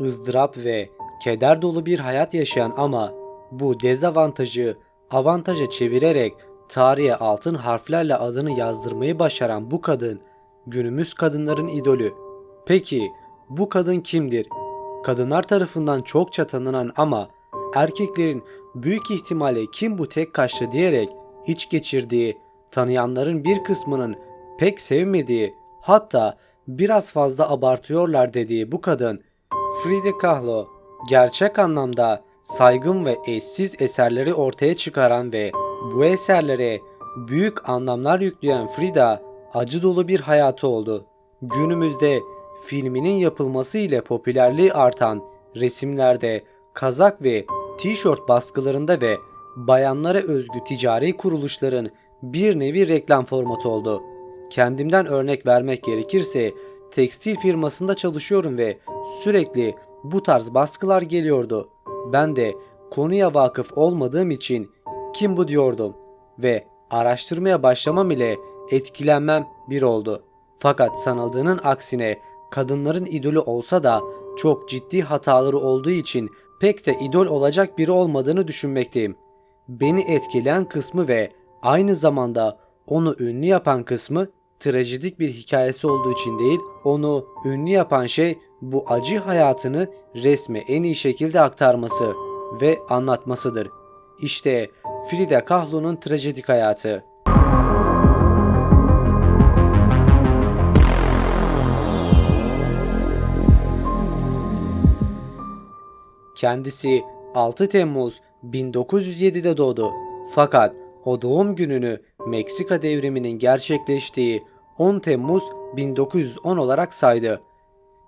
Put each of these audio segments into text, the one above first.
ızdırap ve keder dolu bir hayat yaşayan ama bu dezavantajı avantaja çevirerek tarihe altın harflerle adını yazdırmayı başaran bu kadın günümüz kadınların idolü. Peki bu kadın kimdir? Kadınlar tarafından çokça tanınan ama erkeklerin büyük ihtimalle kim bu tek kaşlı diyerek iç geçirdiği, tanıyanların bir kısmının pek sevmediği, hatta biraz fazla abartıyorlar dediği bu kadın Frida Kahlo, gerçek anlamda saygın ve eşsiz eserleri ortaya çıkaran ve bu eserlere büyük anlamlar yükleyen Frida acı dolu bir hayatı oldu. Günümüzde filminin yapılması ile popülerliği artan resimlerde, kazak ve tişört baskılarında ve bayanlara özgü ticari kuruluşların bir nevi reklam formatı oldu. Kendimden örnek vermek gerekirse tekstil firmasında çalışıyorum ve sürekli bu tarz baskılar geliyordu. Ben de konuya vakıf olmadığım için kim bu diyordum ve araştırmaya başlamam ile etkilenmem bir oldu. Fakat sanıldığının aksine kadınların idolü olsa da çok ciddi hataları olduğu için pek de idol olacak biri olmadığını düşünmekteyim. Beni etkileyen kısmı ve aynı zamanda onu ünlü yapan kısmı trajedik bir hikayesi olduğu için değil, onu ünlü yapan şey bu acı hayatını resme en iyi şekilde aktarması ve anlatmasıdır. İşte Frida Kahlo'nun trajedik hayatı. Kendisi 6 Temmuz 1907'de doğdu. Fakat o doğum gününü Meksika devriminin gerçekleştiği 10 Temmuz 1910 olarak saydı.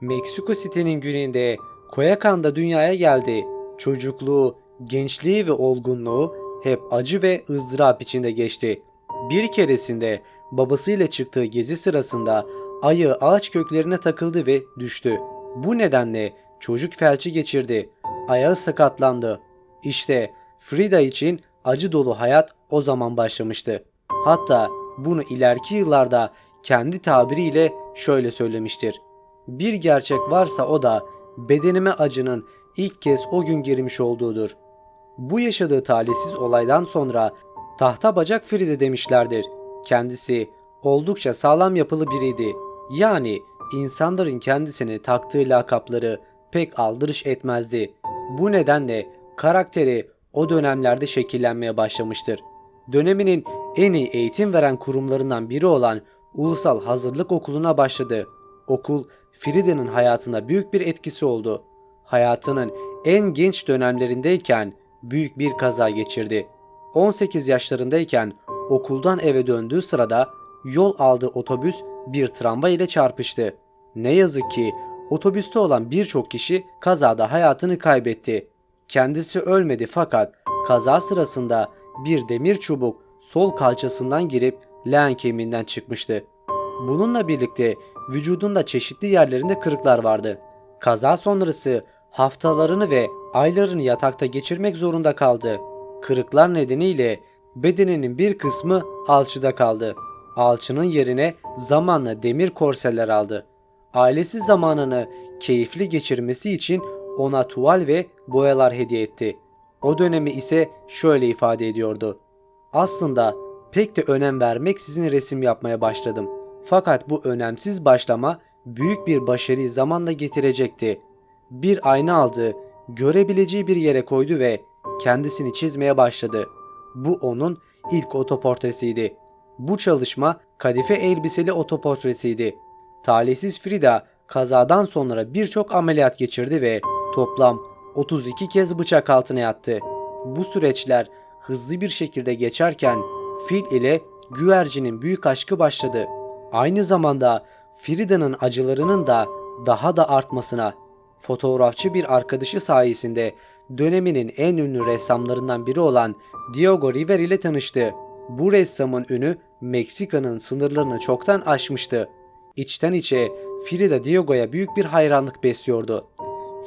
Meksiko City'nin güneyinde Coyoacan'da dünyaya geldi. Çocukluğu, gençliği ve olgunluğu hep acı ve ızdırap içinde geçti. Bir keresinde babasıyla çıktığı gezi sırasında ayağı ağaç köklerine takıldı ve düştü. Bu nedenle çocuk felci geçirdi. Ayağı sakatlandı. İşte Frida için acı dolu hayat o zaman başlamıştı. Hatta bunu ileriki yıllarda kendi tabiriyle şöyle söylemiştir. Bir gerçek varsa o da bedenime acının ilk kez o gün girmiş olduğudur. Bu yaşadığı talihsiz olaydan sonra tahta bacak Frida demişlerdir. Kendisi oldukça sağlam yapılı biriydi. Yani insanların kendisine taktığı lakapları pek aldırış etmezdi. Bu nedenle karakteri o dönemlerde şekillenmeye başlamıştır. Döneminin en iyi eğitim veren kurumlarından biri olan Ulusal Hazırlık Okulu'na başladı. Okul Frida'nın hayatına büyük bir etkisi oldu. Hayatının en genç dönemlerindeyken büyük bir kaza geçirdi. 18 yaşlarındayken okuldan eve döndüğü sırada yol aldığı otobüs bir tramvay ile çarpıştı. Ne yazık ki otobüste olan birçok kişi kazada hayatını kaybetti. Kendisi ölmedi fakat kaza sırasında bir demir çubuk sol kalçasından girip leğen kemiğinden çıkmıştı. Bununla birlikte vücudunda çeşitli yerlerinde kırıklar vardı. Kaza sonrası haftalarını ve aylarını yatakta geçirmek zorunda kaldı. Kırıklar nedeniyle bedeninin bir kısmı alçıda kaldı. Alçının yerine zamanla demir korseler aldı. Ailesi zamanını keyifli geçirmesi için ona tuval ve boyalar hediye etti. O dönemi ise şöyle ifade ediyordu. Aslında pek de önem vermeksizin resim yapmaya başladım. Fakat bu önemsiz başlama büyük bir başarıyı zamanla getirecekti. Bir ayna aldı, görebileceği bir yere koydu ve kendisini çizmeye başladı. Bu onun ilk otoportresiydi. Bu çalışma kadife elbiseli otoportresiydi. Talihsiz Frida kazadan sonra birçok ameliyat geçirdi ve toplam 32 kez bıçak altına yattı. Bu süreçler hızlı bir şekilde geçerken fil ile güvercinin büyük aşkı başladı. Aynı zamanda Frida'nın acılarının da daha da artmasına, fotoğrafçı bir arkadaşı sayesinde döneminin en ünlü ressamlarından biri olan Diego Rivera ile tanıştı. Bu ressamın ünü Meksika'nın sınırlarını çoktan aşmıştı. İçten içe Frida Diego'ya büyük bir hayranlık besliyordu.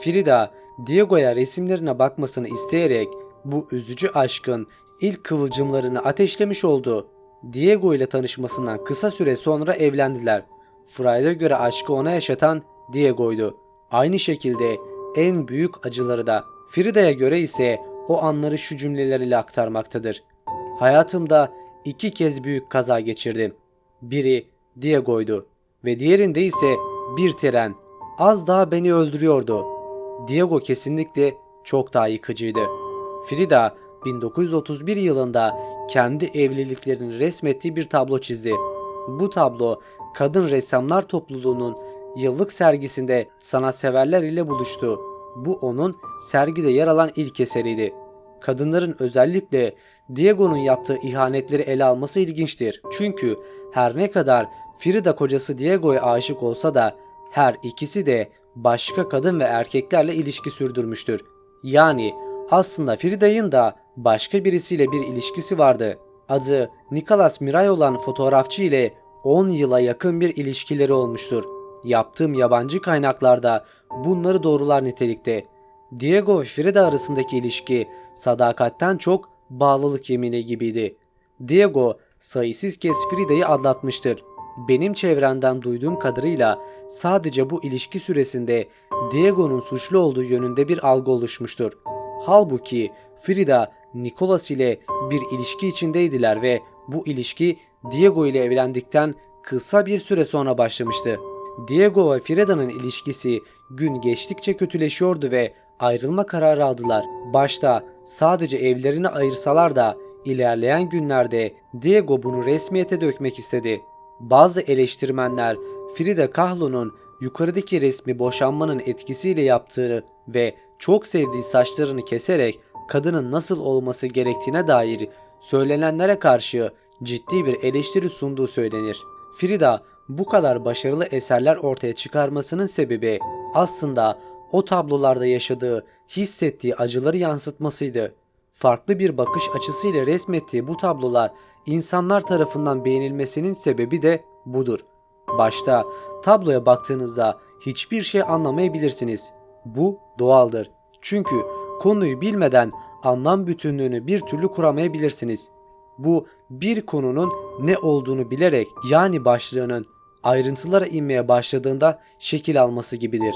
Frida, Diego'ya resimlerine bakmasını isteyerek bu üzücü aşkın ilk kıvılcımlarını ateşlemiş oldu. Diego ile tanışmasından kısa süre sonra evlendiler. Freud'a göre aşkı ona yaşatan Diego'ydu. Aynı şekilde en büyük acıları da. Frida'ya göre ise o anları şu cümlelerle aktarmaktadır. Hayatımda 2 kez büyük kaza geçirdim. Biri Diego'ydu ve diğerinde ise bir tren. Az daha beni öldürüyordu. Diego kesinlikle çok daha yıkıcıydı. Frida 1931 yılında kendi evliliklerini resmettiği bir tablo çizdi. Bu tablo kadın ressamlar topluluğunun yıllık sergisinde sanatseverler ile buluştu. Bu onun sergide yer alan ilk eseriydi. Kadınların özellikle Diego'nun yaptığı ihanetleri ele alması ilginçtir. Çünkü her ne kadar Frida kocası Diego'ya aşık olsa da her ikisi de başka kadın ve erkeklerle ilişki sürdürmüştür. Yani aslında Frida'nın da başka birisiyle bir ilişkisi vardı. Adı Nicolas Miray olan fotoğrafçı ile 10 yıla yakın bir ilişkileri olmuştur. Yaptığım yabancı kaynaklarda bunları doğrular nitelikte. Diego ve Frida arasındaki ilişki sadakatten çok bağlılık yemini gibiydi. Diego sayısız kez Frida'yı aldatmıştır. Benim çevremden duyduğum kadarıyla sadece bu ilişki süresinde Diego'nun suçlu olduğu yönünde bir algı oluşmuştur. Halbuki Frida, Nicolas ile bir ilişki içindeydiler ve bu ilişki Diego ile evlendikten kısa bir süre sonra başlamıştı. Diego ve Frida'nın ilişkisi gün geçtikçe kötüleşiyordu ve ayrılma kararı aldılar. Başta sadece evlerini ayırsalar da ilerleyen günlerde Diego bunu resmiyete dökmek istedi. Bazı eleştirmenler Frida Kahlo'nun yukarıdaki resmi boşanmanın etkisiyle yaptığını ve çok sevdiği saçlarını keserek kadının nasıl olması gerektiğine dair söylenenlere karşı ciddi bir eleştiri sunduğu söylenir. Frida bu kadar başarılı eserler ortaya çıkarmasının sebebi aslında o tablolarda yaşadığı, hissettiği acıları yansıtmasıydı. Farklı bir bakış açısıyla resmettiği bu tablolar insanlar tarafından beğenilmesinin sebebi de budur. Başta tabloya baktığınızda hiçbir şey anlamayabilirsiniz. Bu doğaldır. Çünkü konuyu bilmeden anlam bütünlüğünü bir türlü kuramayabilirsiniz. Bu bir konunun ne olduğunu bilerek, yani başlığının ayrıntılara inmeye başladığında şekil alması gibidir.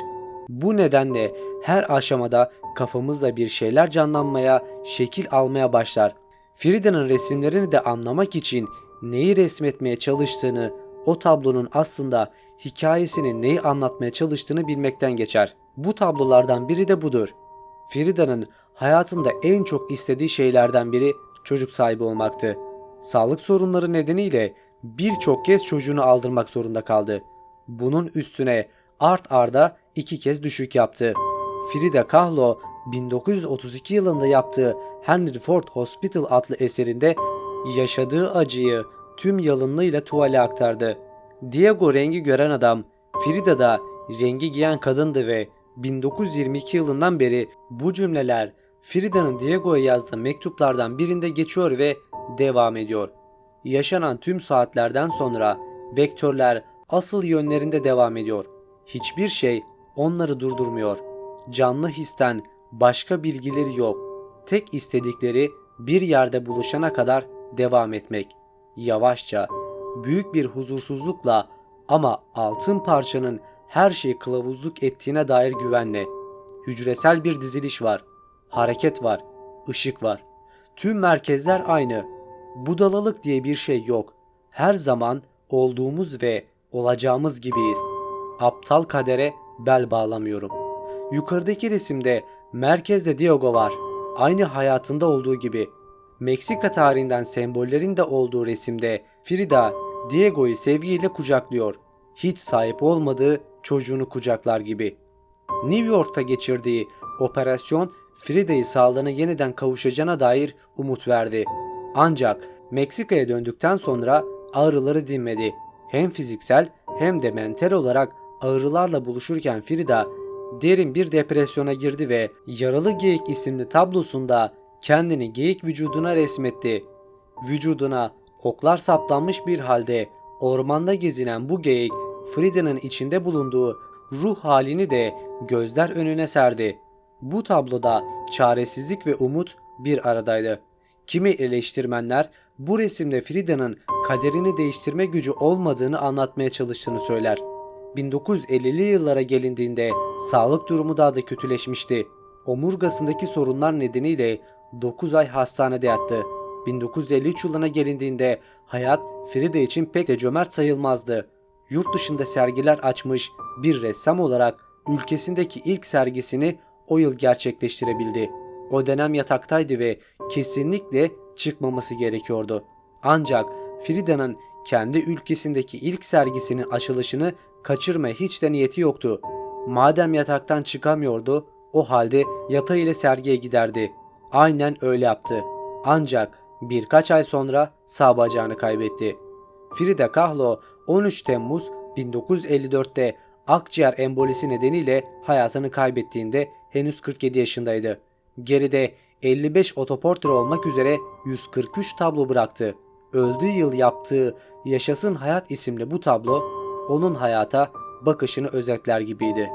Bu nedenle her aşamada kafamızda bir şeyler canlanmaya, şekil almaya başlar. Frida'nın resimlerini de anlamak için neyi resmetmeye çalıştığını, o tablonun aslında hikayesinin neyi anlatmaya çalıştığını bilmekten geçer. Bu tablolardan biri de budur. Frida'nın hayatında en çok istediği şeylerden biri çocuk sahibi olmaktı. Sağlık sorunları nedeniyle birçok kez çocuğunu aldırmak zorunda kaldı. Bunun üstüne art arda 2 kez düşük yaptı. Frida Kahlo 1932 yılında yaptığı Henry Ford Hospital adlı eserinde yaşadığı acıyı tüm yalınlığıyla tuvale aktardı. Diego rengi gören adam, Frida da rengi giyen kadındı ve 1922 yılından beri bu cümleler Frida'nın Diego'ya yazdığı mektuplardan birinde geçiyor ve devam ediyor. Yaşanan tüm saatlerden sonra vektörler asıl yönlerinde devam ediyor. Hiçbir şey onları durdurmuyor. Canlı histen başka bilgileri yok. Tek istedikleri bir yerde buluşana kadar devam etmek. Yavaşça, büyük bir huzursuzlukla ama altın parçanın her şeyi kılavuzluk ettiğine dair güvenle. Hücresel bir diziliş var. Hareket var. Işık var. Tüm merkezler aynı. Budalalık diye bir şey yok. Her zaman olduğumuz ve olacağımız gibiyiz. Aptal kadere bel bağlamıyorum. Yukarıdaki resimde merkezde Diego var. Aynı hayatında olduğu gibi. Meksika tarihinden sembollerin de olduğu resimde Frida Diego'yu sevgiyle kucaklıyor. Hiç sahip olmadığı çocuğunu kucaklar gibi. New York'ta geçirdiği operasyon Frida'yı sağlığına yeniden kavuşacağına dair umut verdi. Ancak Meksika'ya döndükten sonra ağrıları dinmedi. Hem fiziksel hem de mental olarak ağrılarla buluşurken Frida derin bir depresyona girdi ve Yaralı Geyik isimli tablosunda kendini geyik vücuduna resmetti. Vücuduna oklar saplanmış bir halde ormanda gezinen bu geyik Frida'nın içinde bulunduğu ruh halini de gözler önüne serdi. Bu tabloda çaresizlik ve umut bir aradaydı. Kimi eleştirmenler bu resimde Frida'nın kaderini değiştirme gücü olmadığını anlatmaya çalıştığını söyler. 1950'li yıllara gelindiğinde sağlık durumu daha da kötüleşmişti. Omurgasındaki sorunlar nedeniyle 9 ay hastanede yattı. 1953 yılına gelindiğinde hayat Frida için pek de cömert sayılmazdı. Yurt dışında sergiler açmış bir ressam olarak ülkesindeki ilk sergisini o yıl gerçekleştirebildi. O dönem yataktaydı ve kesinlikle çıkmaması gerekiyordu. Ancak Frida'nın kendi ülkesindeki ilk sergisinin açılışını kaçırmaya hiç de niyeti yoktu. Madem yataktan çıkamıyordu, o halde yatağıyla sergiye giderdi. Aynen öyle yaptı. Ancak birkaç ay sonra sağ bacağını kaybetti. Frida Kahlo 13 Temmuz 1954'te akciğer embolisi nedeniyle hayatını kaybettiğinde henüz 47 yaşındaydı. Geride 55 otoportre olmak üzere 143 tablo bıraktı. Öldüğü yıl yaptığı Yaşasın Hayat isimli bu tablo onun hayata bakışını özetler gibiydi.